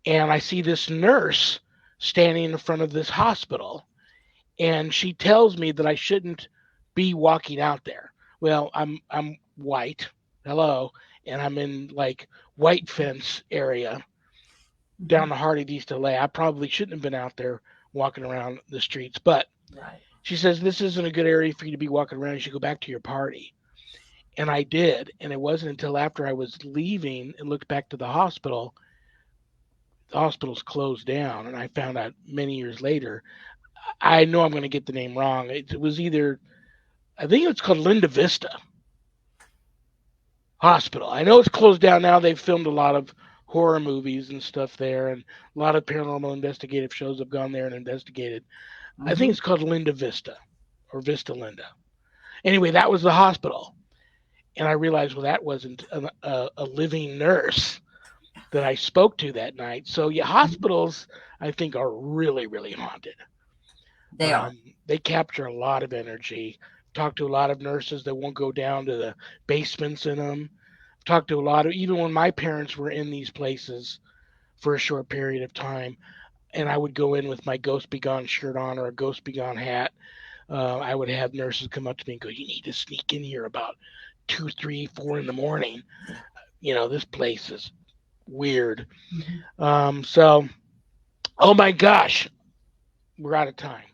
Speaker 1: and I see this nurse standing in front of this hospital, and she tells me that I shouldn't be walking out there. Well, I'm white, hello, and I'm in like white fence area down
Speaker 2: Mhm.
Speaker 1: the heart of East LA. I probably shouldn't have been out there walking around the streets, but
Speaker 2: Right.
Speaker 1: she says this isn't a good area for you to be walking around. You should go back to your party. And I did, and it wasn't until after I was leaving and looked back to the hospital's closed down, and I found out many years later. I know I'm going to get the name wrong. It was either, I think it's called Linda Vista Hospital. I know it's closed down now. They've filmed a lot of horror movies and stuff there, and a lot of paranormal investigative shows have gone there and investigated. I think
Speaker 2: Hmm.
Speaker 1: it's called Linda Vista or Vista Linda. Anyway, that was the hospital. And I realized, well, that wasn't a living nurse that I spoke to that night. So, yeah, hospitals, I think, are really, really haunted.
Speaker 2: They are.
Speaker 1: They capture a lot of energy. Talked to a lot of nurses that won't go down to the basements in them. Talked to a lot of, even when my parents were in these places for a short period of time, and I would go in with my Ghost Be Gone shirt on or a Ghost Be Gone hat. I would have nurses come up to me and go, "You need to sneak in here about 2, 3, 4 in the morning. This place is weird."
Speaker 2: Mhm.
Speaker 1: So, oh my gosh, we're out of time.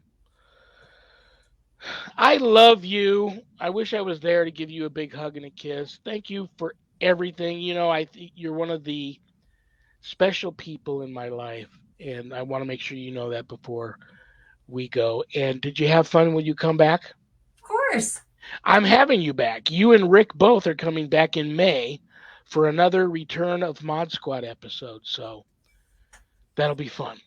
Speaker 1: I love you. I wish I was there to give you a big hug and a kiss. Thank you for everything. I think you're one of the special people in my life, and I want to make sure you know that before we go. And did you have fun when you come back?
Speaker 2: Of course.
Speaker 1: I'm having you back. You and Rick both are coming back in May for another Return of Mod Squad episode. So that'll be fun.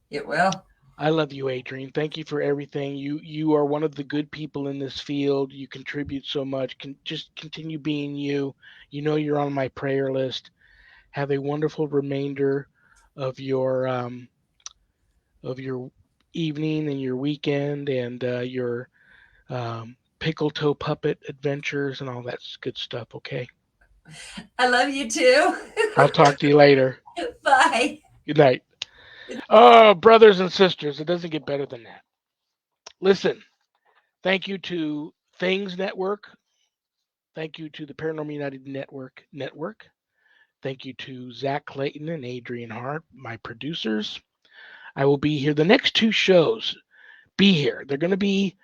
Speaker 2: It will.
Speaker 1: I love you, Adrienne. Thank you for everything. You are one of the good people in this field. You contribute so much. Just continue being you. You're on my prayer list. Have a wonderful remainder of your evening and your weekend and your pickle toe puppet adventures and all that good stuff. Okay.
Speaker 2: I love you too.
Speaker 1: I'll talk to you later.
Speaker 2: Bye.
Speaker 1: Good night. Oh, brothers and sisters, it doesn't get better than that. Listen, thank you to Things Network. Thank you to the Paranormal United Network. Thank you to Zach Clayton and Adrienne Hart, my producers. I will be here the next two shows. Be here. They're going to be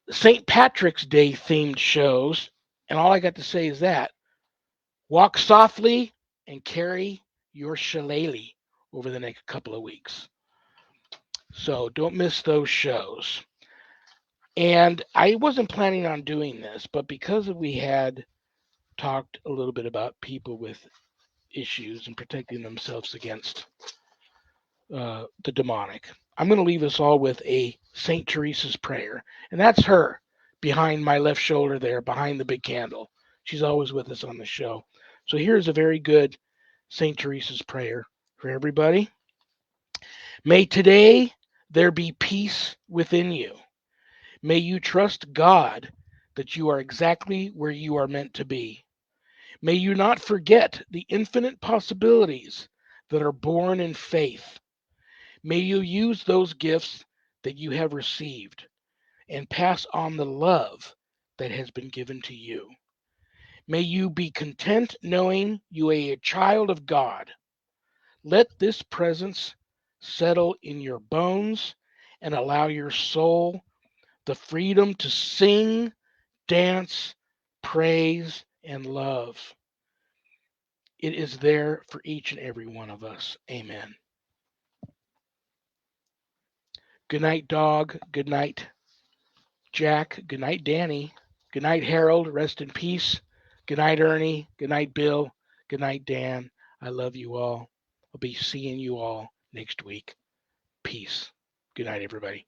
Speaker 1: St. Patrick's Day themed shows. And all I got to say is that walk softly and carry your shillelagh over the next couple of weeks. So don't miss those shows. And I wasn't planning on doing this, but because we had talked a little bit about people with issues and protecting themselves against the demonic, I'm going to leave us all with a St. Teresa's prayer. And that's her behind my left shoulder there, behind the big candle. She's always with us on the show. So here's a very good St. Teresa's prayer for everybody. May today there be peace within you. May you trust God that you are exactly where you are meant to be. May you not forget the infinite possibilities that are born in faith. May you use those gifts that you have received and pass on the love that has been given to you. May you be content knowing you are a child of God. Let this presence settle in your bones and allow your soul the freedom to sing, dance, praise, and love. It is there for each and every one of us. Amen. Good night, dog. Good night, Jack. Good night, Danny. Good night, Harold. Rest in peace. Good night, Ernie. Good night, Bill. Good night, Dan. I love you all. I'll be seeing you all next week. Peace. Good night, everybody.